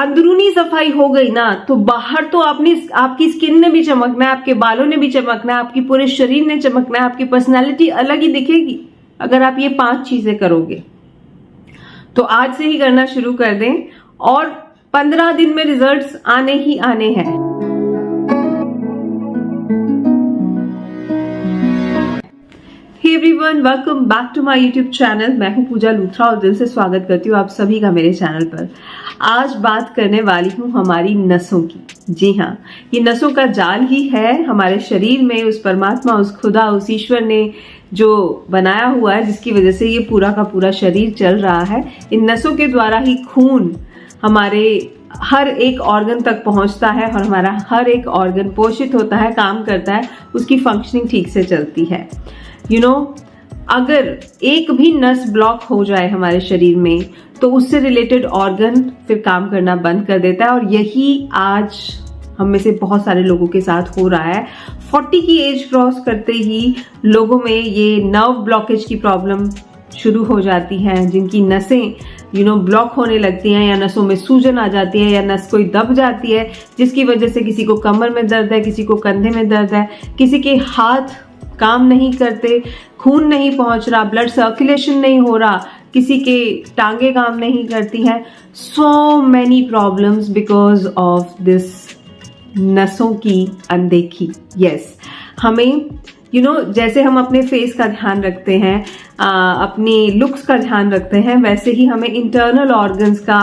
अंदरूनी सफाई हो गई ना, तो बाहर तो आपकी स्किन ने भी चमकना है, आपके बालों ने भी चमकना है, आपकी पूरे शरीर ने चमकना है, आपकी पर्सनैलिटी अलग ही दिखेगी अगर आप ये 5 चीजें करोगे। तो आज से ही करना शुरू कर दें और 15 दिन में रिजल्ट्स आने ही आने हैं। Hey everyone, welcome back to my YouTube channel. मैं हूं पूजा लूथरा और दिल से स्वागत करती हूं आप सभी का मेरे चैनल पर। आज बात करने वाली हूं हमारी नसों की। जी हाँ, ये नसों का जाल ही है हमारे शरीर में, उस परमात्मा, उस खुदा, उस ईश्वर ने जो बनाया हुआ है, जिसकी वजह से ये पूरा का पूरा शरीर चल रहा है। इन नसों के द्वारा ही खून हमारे हर एक ऑर्गन तक पहुंचता है और हमारा हर एक ऑर्गन पोषित होता है, काम करता है, उसकी फंक्शनिंग ठीक से चलती है। अगर एक भी नस ब्लॉक हो जाए हमारे शरीर में तो उससे रिलेटेड ऑर्गन फिर काम करना बंद कर देता है। और यही आज हम में से बहुत सारे लोगों के साथ हो रहा है। 40 की एज क्रॉस करते ही लोगों में ये नर्व ब्लॉकेज की प्रॉब्लम शुरू हो जाती है, जिनकी नसें ब्लॉक होने लगती हैं या नसों में सूजन आ जाती है या नस कोई दब जाती है, जिसकी वजह से किसी को कमर में दर्द है, किसी को कंधे में दर्द है, किसी के हाथ काम नहीं करते, खून नहीं पहुंच रहा, ब्लड सर्कुलेशन नहीं हो रहा, किसी के टांगे काम नहीं करती हैं। So many problems because of this नसों की अनदेखी। यस, हमें जैसे हम अपने फेस का ध्यान रखते हैं, अपने लुक्स का ध्यान रखते हैं, वैसे ही हमें इंटरनल ऑर्गन्स का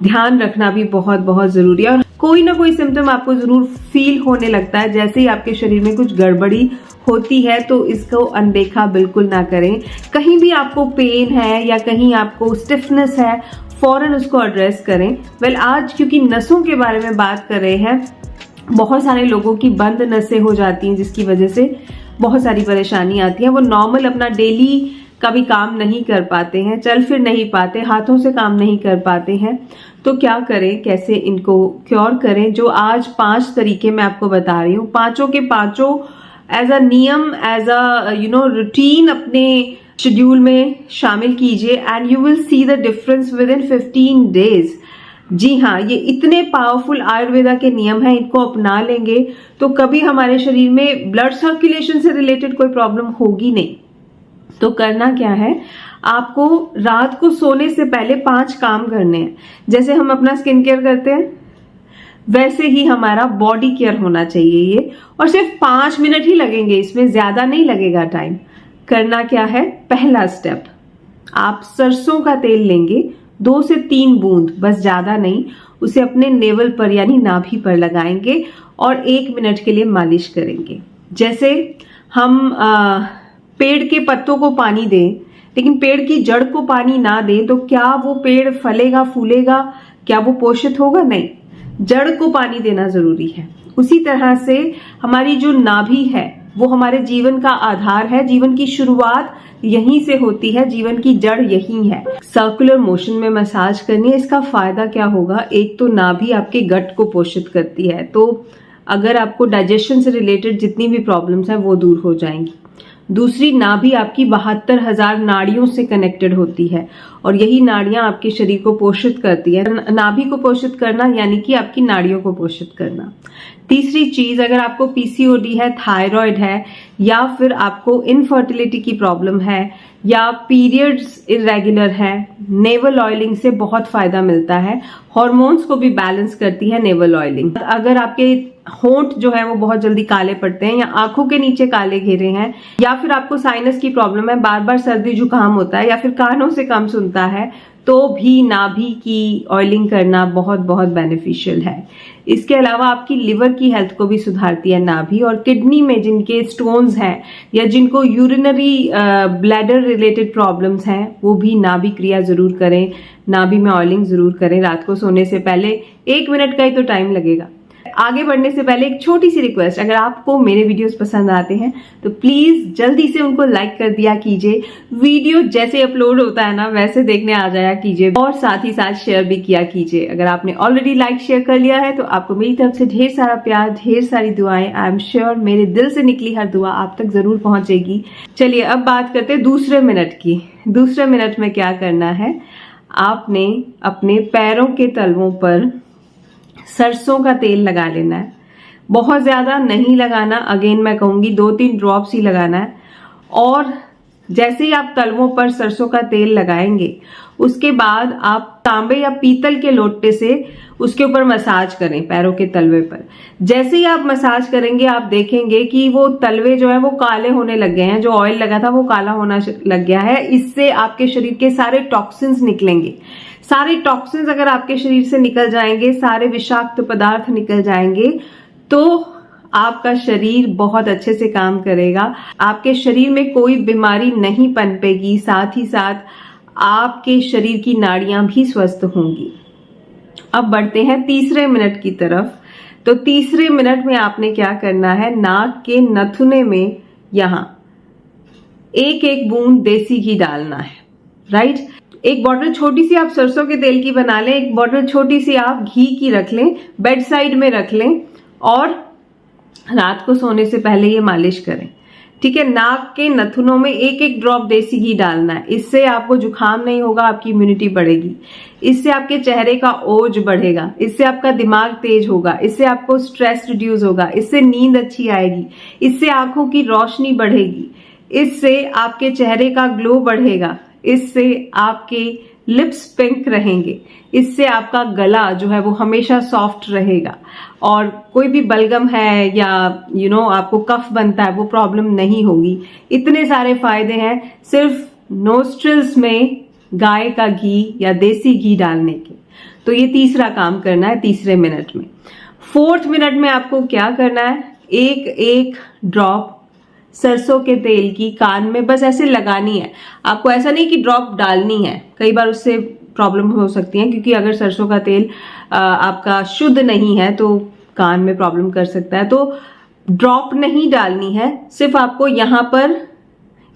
ध्यान रखना भी बहुत बहुत जरूरी है। और कोई ना कोई सिम्टम आपको जरूर फील होने लगता है जैसे ही आपके शरीर में कुछ गड़बड़ी होती है, तो इसको अनदेखा बिल्कुल ना करें। कहीं भी आपको पेन है या कहीं आपको स्टिफनेस है, फौरन उसको एड्रेस करें। आज क्योंकि नसों के बारे में बात कर रहे हैं, बहुत सारे लोगों की बंद नसें हो जाती हैं, जिसकी वजह से बहुत सारी परेशानी आती है। वो नॉर्मल अपना डेली का भी काम नहीं कर पाते हैं, चल फिर नहीं पाते, हाथों से काम नहीं कर पाते हैं। तो क्या करें, कैसे इनको क्योर करें? जो आज 5 तरीके मैं आपको बता रही हूँ, पांचों के पांचों एज अ नियम, एज अ रूटीन अपने शेड्यूल में शामिल कीजिए and you will see the difference within 15 days. जी हाँ, ये इतने पावरफुल आयुर्वेदा के नियम हैं, इनको अपना लेंगे तो कभी हमारे शरीर में ब्लड सर्कुलेशन से रिलेटेड कोई प्रॉब्लम होगी नहीं। तो करना क्या है, आपको रात को सोने से पहले 5 काम करने हैं। जैसे हम अपना स्किन केयर करते हैं, वैसे ही हमारा बॉडी केयर होना चाहिए ये, और सिर्फ 5 मिनट ही लगेंगे, इसमें ज्यादा नहीं लगेगा टाइम। करना क्या है, पहला स्टेप, आप सरसों का तेल लेंगे, 2 से 3 बूंद, बस ज्यादा नहीं, उसे अपने नेवल पर यानी नाभि पर लगाएंगे और 1 मिनट के लिए मालिश करेंगे। जैसे हम पेड़ के पत्तों को पानी दें लेकिन पेड़ की जड़ को पानी ना दें, तो क्या वो पेड़ फलेगा, फूलेगा? क्या वो पोषित होगा? नहीं, जड़ को पानी देना जरूरी है। उसी तरह से हमारी जो नाभि है वो हमारे जीवन का आधार है, जीवन की शुरुआत यहीं से होती है, जीवन की जड़ यहीं है। सर्कुलर मोशन में मसाज करनी है। इसका फायदा क्या होगा, एक तो नाभि आपके गट को पोषित करती है, तो अगर आपको डाइजेशन से रिलेटेड जितनी भी प्रॉब्लम्स हैं वो दूर हो जाएंगी। दूसरी, नाभि आपकी 72,000 नाड़ियों से कनेक्टेड होती है और यही नाड़ियां आपके शरीर को पोषित करती है। नाभि को पोषित करना यानी कि आपकी नाड़ियों को पोषित करना। तीसरी चीज, अगर आपको पीसीओडी है, थायराइड है, या फिर आपको इनफर्टिलिटी की प्रॉब्लम है या पीरियड्स इरेगुलर है, नेवल ऑयलिंग से बहुत फायदा मिलता है। हॉर्मोन्स को भी बैलेंस करती है नेवल ऑयलिंग। अगर आपके होंठ जो है वो बहुत जल्दी काले पड़ते हैं या आंखों के नीचे काले घेरे हैं, या फिर आपको साइनस की प्रॉब्लम है, बार बार सर्दी जुकाम होता है, या फिर कानों से कम सुनता है, तो भी नाभि की ऑयलिंग करना बहुत बहुत बेनिफिशियल है। इसके अलावा आपकी लिवर की हेल्थ को भी सुधारती है नाभि, और किडनी में जिनके स्टोन्स हैं या जिनको यूरिनरी ब्लैडर रिलेटेड प्रॉब्लम्स हैं, वो भी नाभि क्रिया जरूर करें, नाभि में ऑयलिंग जरूर करें। रात को सोने से पहले 1 मिनट का ही तो टाइम लगेगा। आगे बढ़ने से पहले एक छोटी सी रिक्वेस्ट, अगर आपको मेरे वीडियोस पसंद आते हैं तो प्लीज जल्दी से उनको लाइक कर दिया कीजिए। वीडियो जैसे अपलोड होता है ना वैसे देखने आ जाया कीजिए, और साथ ही साथ शेयर भी किया कीजिए। अगर आपने ऑलरेडी लाइक शेयर कर लिया है तो आपको मेरी तरफ से ढेर सारा प्यार, ढेर सारी दुआएं। आई एम श्योर मेरे दिल से निकली हर दुआ आप तक जरूर पहुंचेगी। चलिए अब बात करते हैं दूसरे मिनट की। दूसरे मिनट में क्या करना है, आपने अपने पैरों के तलवों पर सरसों का तेल लगा लेना है। बहुत ज्यादा नहीं लगाना, अगेन मैं कहूंगी 2-3 ड्रॉप्स ही लगाना है। और जैसे ही आप तलवों पर सरसों का तेल लगाएंगे, उसके बाद आप तांबे या पीतल के लोटे से उसके ऊपर मसाज करें पैरों के तलवे पर। जैसे ही आप मसाज करेंगे, आप देखेंगे कि वो तलवे जो है वो काले होने लग गए हैं, जो ऑयल लगा था वो काला होना लग गया है। इससे आपके शरीर के सारे टॉक्सिन्स निकलेंगे। सारे टॉक्सिन्स अगर आपके शरीर से निकल जाएंगे, सारे विषाक्त पदार्थ निकल जाएंगे, तो आपका शरीर बहुत अच्छे से काम करेगा। आपके शरीर में कोई बीमारी नहीं पनपेगी, साथ ही साथ आपके शरीर की नाड़ियां भी स्वस्थ होंगी। अब बढ़ते हैं तीसरे मिनट की तरफ। तो तीसरे मिनट में आपने क्या करना है, नाक के नथुने में यहां 1-1 बूंद देसी घी डालना है, राइट। एक बॉटल छोटी सी आप सरसों के तेल की बना लें, एक बॉटल छोटी सी आप घी की रख लें, बेड साइड में रख लें और रात को सोने से पहले ये मालिश करें, ठीक है। नाक के नथुनों में 1-1 ड्रॉप देसी घी डालना है। इससे आपको जुकाम नहीं होगा, आपकी इम्यूनिटी बढ़ेगी। इससे आपके चेहरे का ओज बढ़ेगा, इससे आपका दिमाग तेज होगा, इससे आपको स्ट्रेस रिड्यूस होगा, इससे नींद अच्छी आएगी, इससे आंखों की रोशनी बढ़ेगी, इससे आपके चेहरे का ग्लो बढ़ेगा, इससे आपके लिप्स पिंक रहेंगे, इससे आपका गला जो है वो हमेशा सॉफ्ट रहेगा और कोई भी बलगम है या आपको कफ बनता है वो प्रॉब्लम नहीं होगी। इतने सारे फायदे हैं सिर्फ नोस्ट्रिल्स में गाय का घी या देसी घी डालने के। तो ये तीसरा काम करना है तीसरे मिनट में। 4th मिनट में आपको क्या करना है, 1-1 ड्रॉप सरसों के तेल की कान में बस ऐसे लगानी है। आपको ऐसा नहीं कि ड्रॉप डालनी है, कई बार उससे प्रॉब्लम हो सकती है, क्योंकि अगर सरसों का तेल आपका शुद्ध नहीं है तो कान में प्रॉब्लम कर सकता है। तो ड्रॉप नहीं डालनी है, सिर्फ आपको यहाँ पर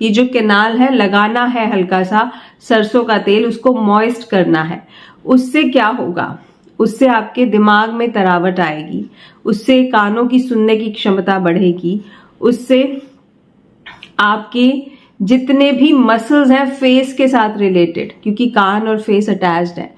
ये जो कैनाल है लगाना है हल्का सा सरसों का तेल, उसको मॉइस्ट करना है। उससे क्या होगा, उससे आपके दिमाग में तरावट आएगी, उससे कानों की सुनने की क्षमता बढ़ेगी, उससे आपके जितने भी मसल्स हैं फेस के साथ रिलेटेड, क्योंकि कान और फेस अटैच्ड है,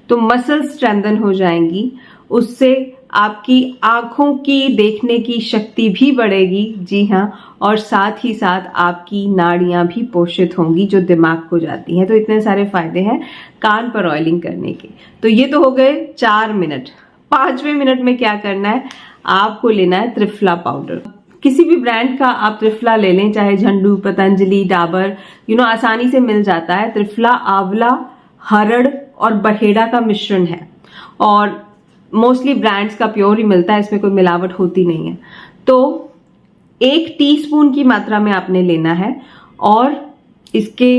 तो मसल्स स्ट्रेंथन हो जाएंगी। उससे आपकी आंखों की देखने की शक्ति भी बढ़ेगी, जी हाँ, और साथ ही साथ आपकी नाड़ियां भी पोषित होंगी जो दिमाग को जाती हैं। तो इतने सारे फायदे हैं कान पर ऑयलिंग करने के। तो ये तो हो गए 4 मिनट। 5वें मिनट में क्या करना है, आपको लेना है त्रिफला पाउडर। किसी भी ब्रांड का आप त्रिफला ले लें, चाहे झंडू, पतंजलि, डाबर, आसानी से मिल जाता है। त्रिफला आंवला, हरड़ और बहेड़ा का मिश्रण है और मोस्टली ब्रांड्स का प्योर ही मिलता है, इसमें कोई मिलावट होती नहीं है। तो 1 टीस्पून की मात्रा में आपने लेना है और इसके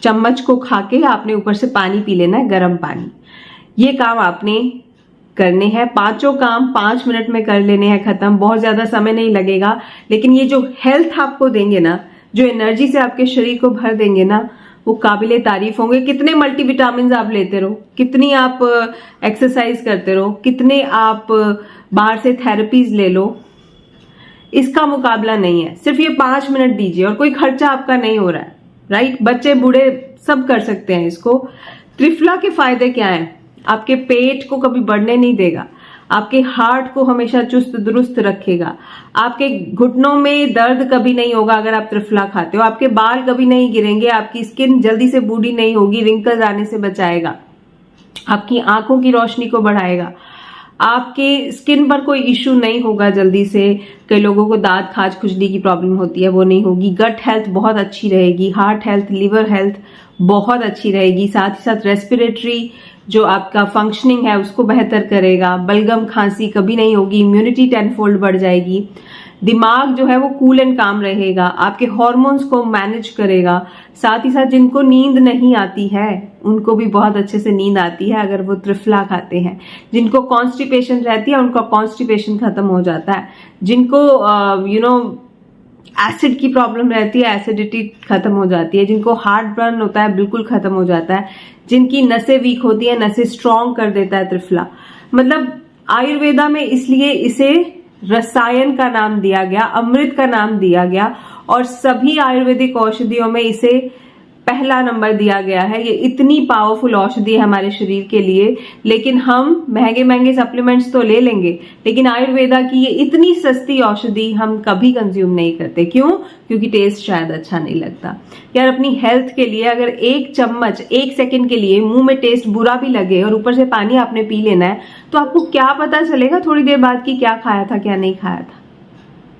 चम्मच को खा के आपने ऊपर से पानी पी लेना है, गर्म पानी। ये काम आपने करने हैं। 5 काम 5 मिनट में कर लेने हैं खत्म, बहुत ज्यादा समय नहीं लगेगा। लेकिन ये जो हेल्थ आपको देंगे ना, जो एनर्जी से आपके शरीर को भर देंगे ना, वो काबिले तारीफ होंगे। कितने मल्टीविटामिन आप लेते रहो, कितनी आप एक्सरसाइज करते रहो, कितने आप बाहर से थेरेपीज ले लो, इसका मुकाबला नहीं है। सिर्फ ये 5 मिनट दीजिए और कोई खर्चा आपका नहीं हो रहा है, राइट। बच्चे बूढ़े सब कर सकते हैं इसको। त्रिफला के फायदे क्या हैं, आपके पेट को कभी बढ़ने नहीं देगा, आपके हार्ट को हमेशा चुस्त दुरुस्त रखेगा, आपके घुटनों में दर्द कभी नहीं होगा अगर आप त्रिफला खाते हो, आपके बाल कभी नहीं गिरेंगे, आपकी स्किन जल्दी से बूढ़ी नहीं होगी, रिंकल्स आने से बचाएगा, आपकी आंखों की रोशनी को बढ़ाएगा, आपके स्किन पर कोई इश्यू नहीं होगा जल्दी से। कई लोगों को दांत खाज खुजली की प्रॉब्लम होती है, वो नहीं होगी। गट हेल्थ बहुत अच्छी रहेगी, हार्ट हेल्थ, लिवर हेल्थ बहुत अच्छी रहेगी। साथ ही साथ रेस्पिरेटरी जो आपका फंक्शनिंग है उसको बेहतर करेगा, बलगम खांसी कभी नहीं होगी, इम्यूनिटी 10 फोल्ड बढ़ जाएगी, दिमाग जो है वो कूल एंड काम रहेगा, आपके हार्मोन्स को मैनेज करेगा। साथ ही साथ जिनको नींद नहीं आती है उनको भी बहुत अच्छे से नींद आती है अगर वो त्रिफला खाते हैं। जिनको कॉन्स्टिपेशन रहती है उनका कॉन्स्टिपेशन खत्म हो जाता है। जिनको एसिड की प्रॉब्लम रहती है, एसिडिटी खत्म हो जाती है। जिनको हार्ट बर्न होता है बिल्कुल खत्म हो जाता है। जिनकी नसें वीक होती है, नसें स्ट्रॉन्ग कर देता है त्रिफला। मतलब आयुर्वेदा में इसलिए इसे रसायन का नाम दिया गया, अमृत का नाम दिया गया, और सभी आयुर्वेदिक औषधियों में इसे पहला नंबर दिया गया है। ये इतनी पावरफुल औषधि है हमारे शरीर के लिए, लेकिन हम महंगे महंगे सप्लीमेंट्स तो ले लेंगे, लेकिन आयुर्वेदा की ये इतनी सस्ती औषधि हम कभी कंज्यूम नहीं करते। क्यों? क्योंकि टेस्ट शायद अच्छा नहीं लगता। यार अपनी हेल्थ के लिए अगर 1 चम्मच 1 सेकंड के लिए मुंह में टेस्ट बुरा भी लगे और ऊपर से पानी आपने पी लेना है, तो आपको क्या पता चलेगा थोड़ी देर बाद कि क्या खाया था क्या नहीं खाया था,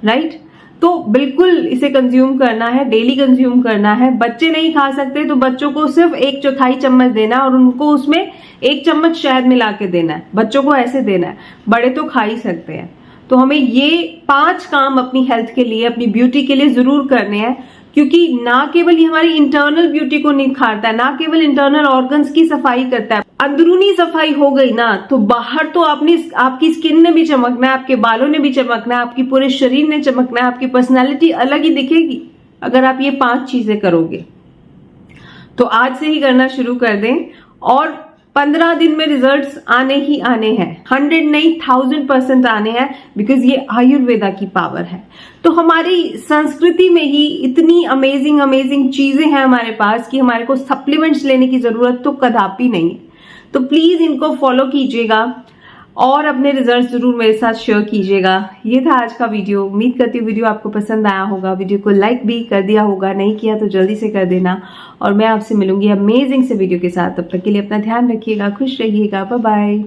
राइट? तो बिल्कुल इसे कंज्यूम करना है, डेली कंज्यूम करना है। बच्चे नहीं खा सकते तो बच्चों को सिर्फ 1/4 चम्मच देना और उनको उसमें 1 चम्मच शहद मिला के देना है। बच्चों को ऐसे देना है, बड़े तो खा ही सकते हैं। तो हमें ये 5 काम अपनी हेल्थ के लिए, अपनी ब्यूटी के लिए जरूर करने हैं, क्योंकि ना केवल ये हमारी इंटरनल ब्यूटी को निखारता है, ना केवल इंटरनल ऑर्गन्स की सफाई करता है। अंदरूनी सफाई हो गई ना तो बाहर तो आपकी स्किन ने भी चमकना है, आपके बालों ने भी चमकना है, आपकी पूरे शरीर ने चमकना है, आपकी पर्सनैलिटी अलग ही दिखेगी अगर आप ये 5 चीजें करोगे। तो आज से ही करना शुरू कर दें और 15 दिन में रिजल्ट्स आने ही आने हैं। 100 नहीं 1000% आने हैं, बिकॉज ये आयुर्वेदा की पावर है। तो हमारी संस्कृति में ही इतनी अमेजिंग चीजें हैं हमारे पास कि हमारे को सप्लीमेंट्स लेने की जरूरत तो कदापि नहीं है। तो प्लीज इनको फॉलो कीजिएगा और अपने रिजल्ट जरूर मेरे साथ शेयर कीजिएगा। ये था आज का वीडियो। उम्मीद करती हूँ वीडियो आपको पसंद आया होगा। वीडियो को लाइक भी कर दिया होगा, नहीं किया तो जल्दी से कर देना। और मैं आपसे मिलूंगी अमेजिंग से वीडियो के साथ। तब तक के लिए अपना ध्यान रखिएगा, खुश रहिएगा, बाय बाय।